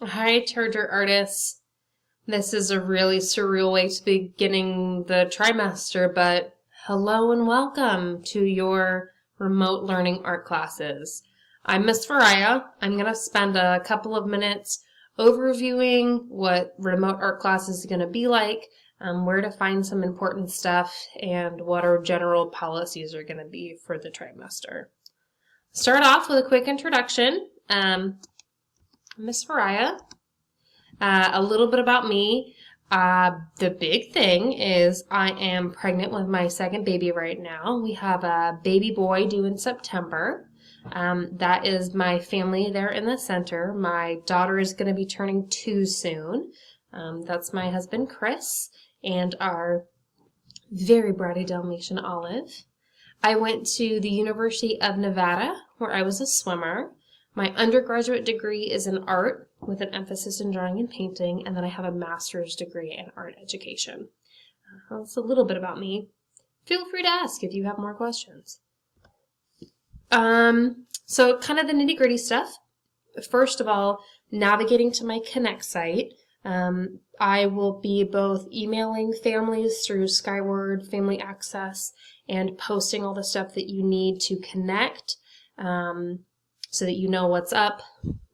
Hi, Charger artists. This is a really surreal way to be beginning the trimester, but hello and welcome to your remote learning art classes. I'm Miss Faraya. I'm going to spend a couple of minutes overviewing what remote art classes is going to be like, where to find some important stuff, and what our general policies are going to be for the trimester. Start off with a quick introduction. Miss Faraya. A little bit about me. The big thing is I am pregnant with my second baby right now. We have a baby boy due in September. That is my family there in the center. My daughter is going to be turning 2 soon. That's my husband, Chris, and our very bratty Dalmatian, Olive. I went to the University of Nevada, where I was a swimmer. My undergraduate degree is in art with an emphasis in drawing and painting, and then I have a master's degree in art education. That's a little bit about me. Feel free to ask if you have more questions. So kind of the nitty-gritty stuff. First of all, navigating to my Connect site. I will be both emailing families through Skyward Family Access and posting all the stuff that you need to connect so that you know what's up,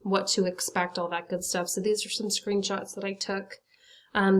what to expect, all that good stuff. So these are some screenshots that I took.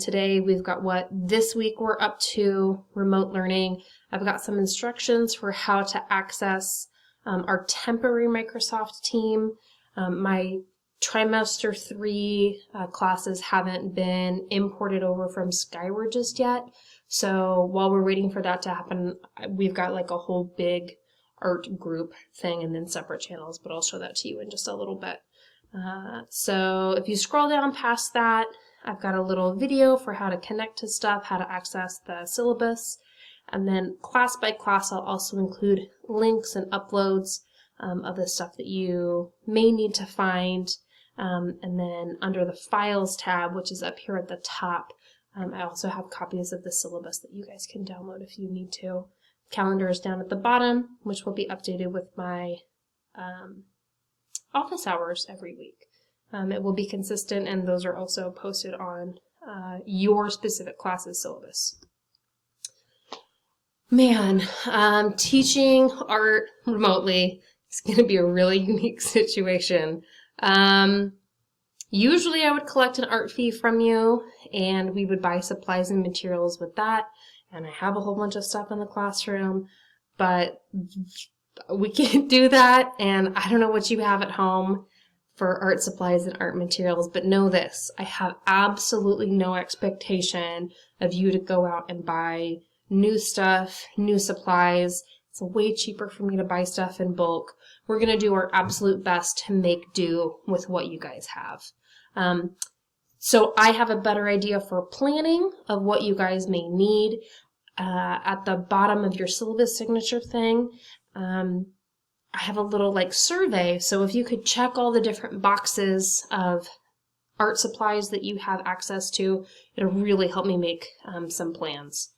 Today we've got what this week we're up to, remote learning. I've got some instructions for how to access our temporary Microsoft team. My trimester 3 classes haven't been imported over from Skyward just yet. So while we're waiting for that to happen, we've got like a whole big art group thing and then separate channels, but I'll show that to you in just a little bit. So if you scroll down past that, I've got a little video for how to connect to stuff, how to access the syllabus, and then class by class I'll also include links and uploads of the stuff that you may need to find. And then under the Files tab, which is up here at the top, I also have copies of the syllabus that you guys can download if you need to. Calendar is down at the bottom, which will be updated with my office hours every week. It will be consistent, and those are also posted on your specific class's syllabus. Man, teaching art remotely is going to be a really unique situation. Usually I would collect an art fee from you, and we would buy supplies and materials with that, and I have a whole bunch of stuff in the classroom, but we can't do that, and I don't know what you have at home for art supplies and art materials, but know this, I have absolutely no expectation of you to go out and buy new stuff, new supplies. It's way cheaper for me to buy stuff in bulk. We're going to do our absolute best to make do with what you guys have. So I have a better idea for planning of what you guys may need. At the bottom of your syllabus signature thing, I have a little like survey. So if you could check all the different boxes of art supplies that you have access to, it'll really help me make some plans.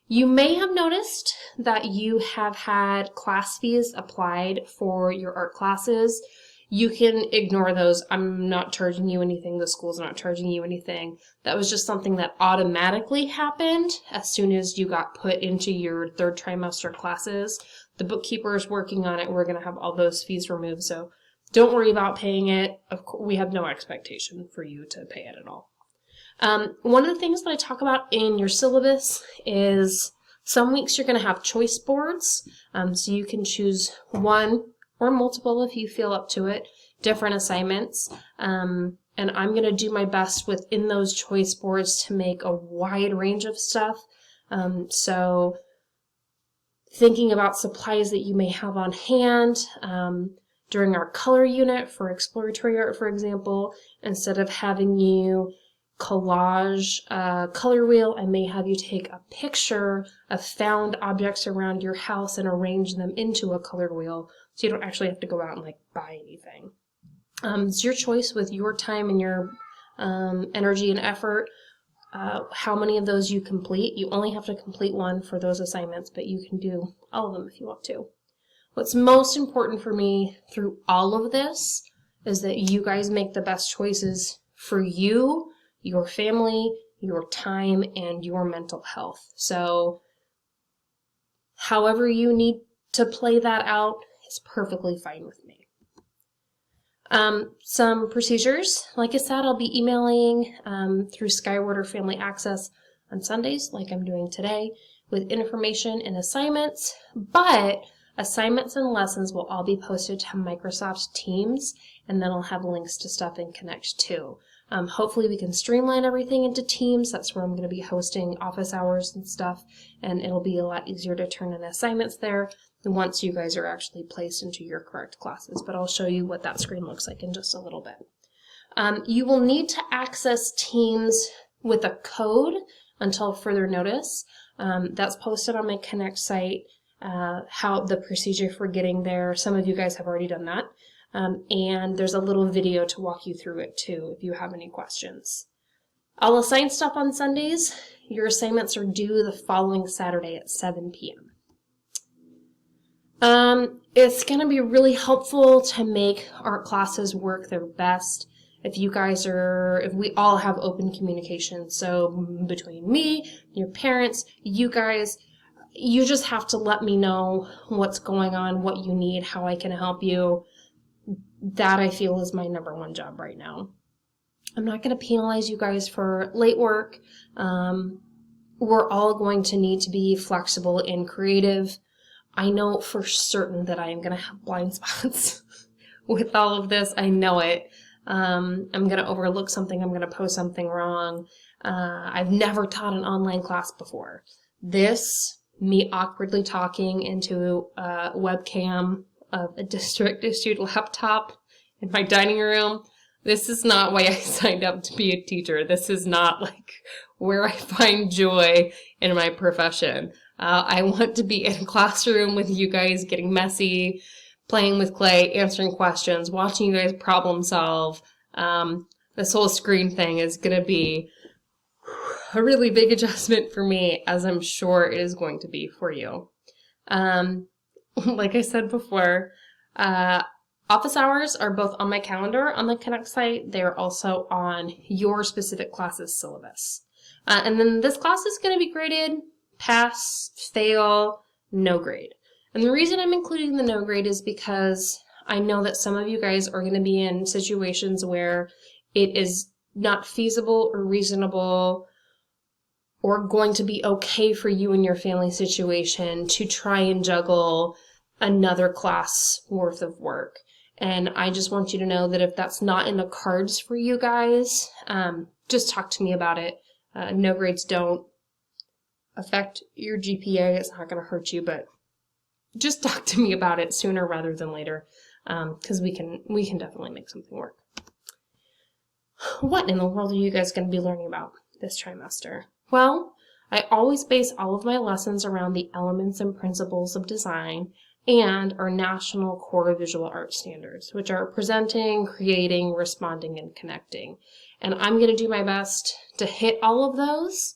You may have noticed that you have had class fees applied for your art classes. You can ignore those. I'm not charging you anything. The school's not charging you anything. That was just something that automatically happened as soon as you got put into your 3rd trimester classes. The bookkeeper is working on it. We're going to have all those fees removed, so don't worry about paying it. Of course, we have no expectation for you to pay it at all. One of the things that I talk about in your syllabus is some weeks you're going to have choice boards, so you can choose one or multiple if you feel up to it, different assignments, and I'm going to do my best within those choice boards to make a wide range of stuff. So thinking about supplies that you may have on hand during our color unit for exploratory art, for example, instead of having you collage color wheel, I may have you take a picture of found objects around your house and arrange them into a color wheel so you don't actually have to go out and like buy anything. It's your choice with your time and your energy and effort how many of those you complete. You only have to complete one for those assignments, but you can do all of them if you want to. What's most important for me through all of this is that you guys make the best choices for you, your family, your time, and your mental health. So however you need to play that out is perfectly fine with me. Some procedures, like I said, I'll be emailing through Skyward or Family Access on Sundays, like I'm doing today, with information and assignments, but assignments and lessons will all be posted to Microsoft Teams, and then I'll have links to stuff in Connect too. Hopefully we can streamline everything into Teams. That's where I'm going to be hosting office hours and stuff, and it'll be a lot easier to turn in assignments there once you guys are actually placed into your correct classes. But I'll show you what that screen looks like in just a little bit. You will need to access Teams with a code until further notice. That's posted on my Connect site, how the procedure for getting there. Some of you guys have already done that. And there's a little video to walk you through it too if you have any questions. I'll assign stuff on Sundays. Your assignments are due the following Saturday at 7 p.m. It's going to be really helpful to make art classes work their best if we all have open communication. So between me, your parents, you guys, you just have to let me know what's going on, what you need, how I can help you. That I feel is my number one job right now. I'm not going to penalize you guys for late work. We're all going to need to be flexible and creative. I know for certain that I am going to have blind spots with all of this. I know it. I'm going to overlook something. I'm going to post something wrong. I've never taught an online class before. Me awkwardly talking into a webcam of a district-issued laptop in my dining room. This is not why I signed up to be a teacher. This is not like where I find joy in my profession. I want to be in a classroom with you guys, getting messy, playing with clay, answering questions, watching you guys problem solve. This whole screen thing is going to be a really big adjustment for me, as I'm sure it is going to be for you. Like I said before, office hours are both on my calendar on the Connect site. They're also on your specific class's syllabus. And then this class is going to be graded pass, fail, no grade. And the reason I'm including the no grade is because I know that some of you guys are going to be in situations where it is not feasible or reasonable or going to be okay for you and your family situation to try and juggle another class worth of work. And I just want you to know that if that's not in the cards for you guys, just talk to me about it. No grades don't affect your GPA. It's not going to hurt you, but just talk to me about it sooner rather than later, because we can definitely make something work. What in the world are you guys going to be learning about this trimester? Well, I always base all of my lessons around the elements and principles of design and our national core visual art standards, which are presenting, creating, responding, and connecting. And I'm going to do my best to hit all of those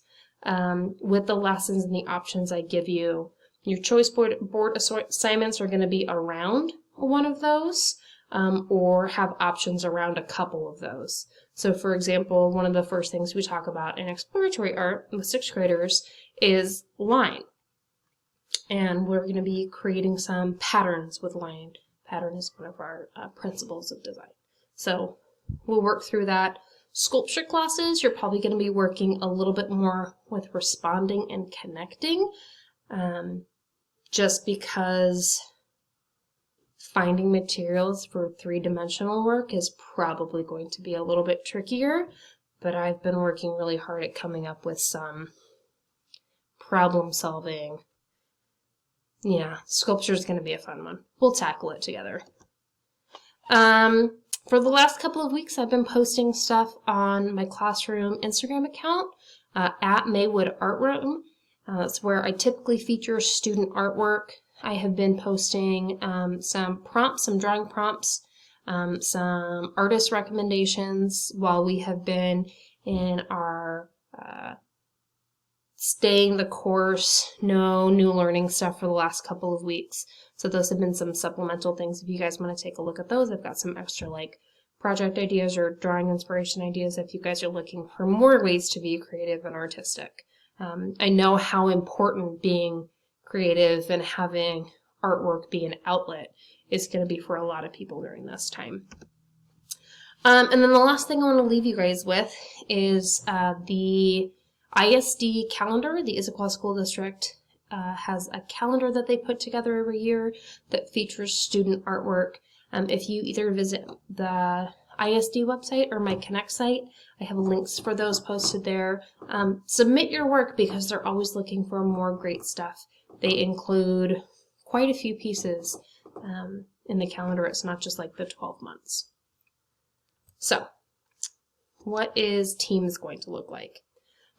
with the lessons and the options I give you. Your choice board assignments are going to be around one of those, or have options around a couple of those. So for example, one of the first things we talk about in exploratory art with 6th graders is line. And we're going to be creating some patterns with line. Pattern is one of our principles of design. So we'll work through that. Sculpture classes, you're probably going to be working a little bit more with responding and connecting, just because finding materials for 3-dimensional work is probably going to be a little bit trickier, but I've been working really hard at coming up with some problem solving. Yeah, sculpture is going to be a fun one. We'll tackle it together. For the last couple of weeks, I've been posting stuff on my classroom Instagram account, at Maywood Art Room. That's where I typically feature student artwork. I have been posting some prompts, some drawing prompts, some artist recommendations while we have been in our staying the course, no new learning stuff for the last couple of weeks. So those have been some supplemental things. If you guys want to take a look at those, I've got some extra like project ideas or drawing inspiration ideas if you guys are looking for more ways to be creative and artistic. I know how important being creative and having artwork be an outlet is going to be for a lot of people during this time. And then the last thing I want to leave you guys with is the ISD calendar. The Issaquah School District has a calendar that they put together every year that features student artwork. If you either visit the ISD website or my Connect site, I have links for those posted there. Submit your work because they're always looking for more great stuff. They include quite a few pieces in the calendar. It's not just like the 12 months. So, what is Teams going to look like?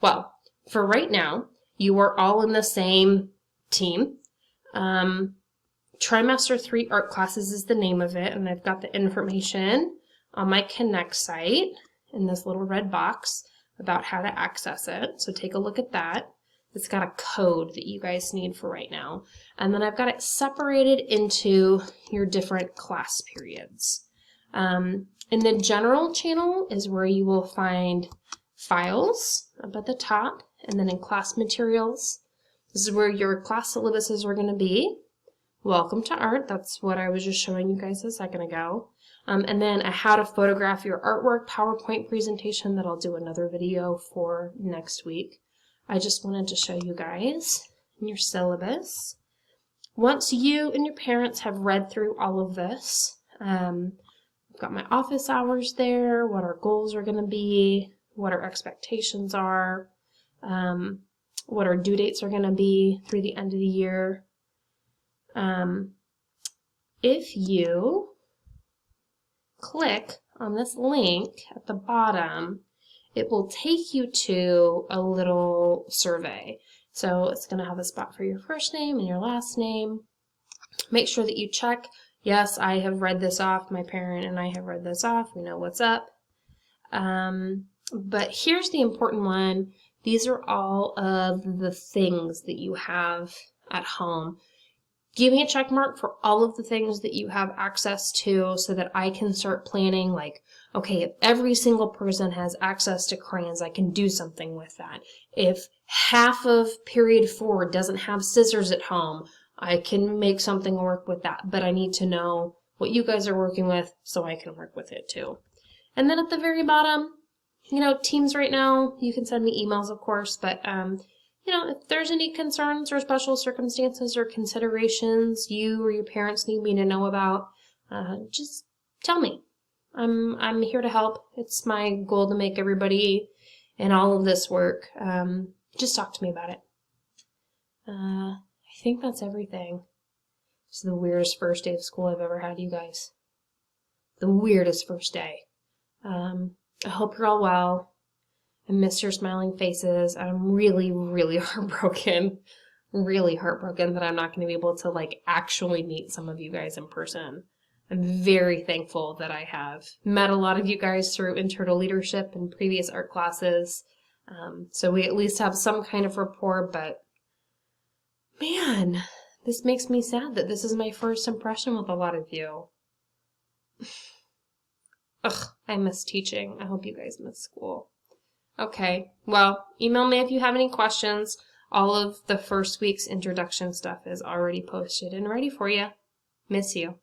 Well, for right now, you are all in the same team. Trimester 3 Art Classes is the name of it, and I've got the information on my Connect site in this little red box about how to access it. So take a look at that. It's got a code that you guys need for right now. And then I've got it separated into your different class periods. In the general channel is where you will find files up at the top, and then in class materials, this is where your class syllabuses are going to be. Welcome to Art, that's what I was just showing you guys a second ago. And then a how to photograph your artwork PowerPoint presentation that I'll do another video for next week. I just wanted to show you guys in your syllabus. Once you and your parents have read through all of this, I've got my office hours there, what our goals are going to be, what our expectations are, what our due dates are going to be through the end of the year. If you click on this link at the bottom, it will take you to a little survey. So it's going to have a spot for your first name and your last name. Make sure that you check, yes, I have read this off, my parent and I have read this off, we know what's up. But here's the important one. These are all of the things that you have at home. Give me a check mark for all of the things that you have access to so that I can start planning, like, okay, if every single person has access to crayons, I can do something with that. If half of period 4 doesn't have scissors at home, I can make something work with that. But I need to know what you guys are working with so I can work with it too. And then at the very bottom, you know, Teams right now, you can send me emails, of course, but you know, if there's any concerns or special circumstances or considerations you or your parents need me to know about, just tell me. I'm here to help. It's my goal to make everybody in all of this work. Just talk to me about it. I think that's everything. It's the weirdest first day of school I've ever had, you guys. The weirdest first day. I hope you're all well. I miss your smiling faces. I'm really, really heartbroken. Really heartbroken that I'm not going to be able to like actually meet some of you guys in person. I'm very thankful that I have met a lot of you guys through Intro to Leadership and previous art classes. So we at least have some kind of rapport, but man, this makes me sad that this is my first impression with a lot of you. Ugh, I miss teaching. I hope you guys miss school. Okay, well, email me if you have any questions. All of the first week's introduction stuff is already posted and ready for you. Miss you.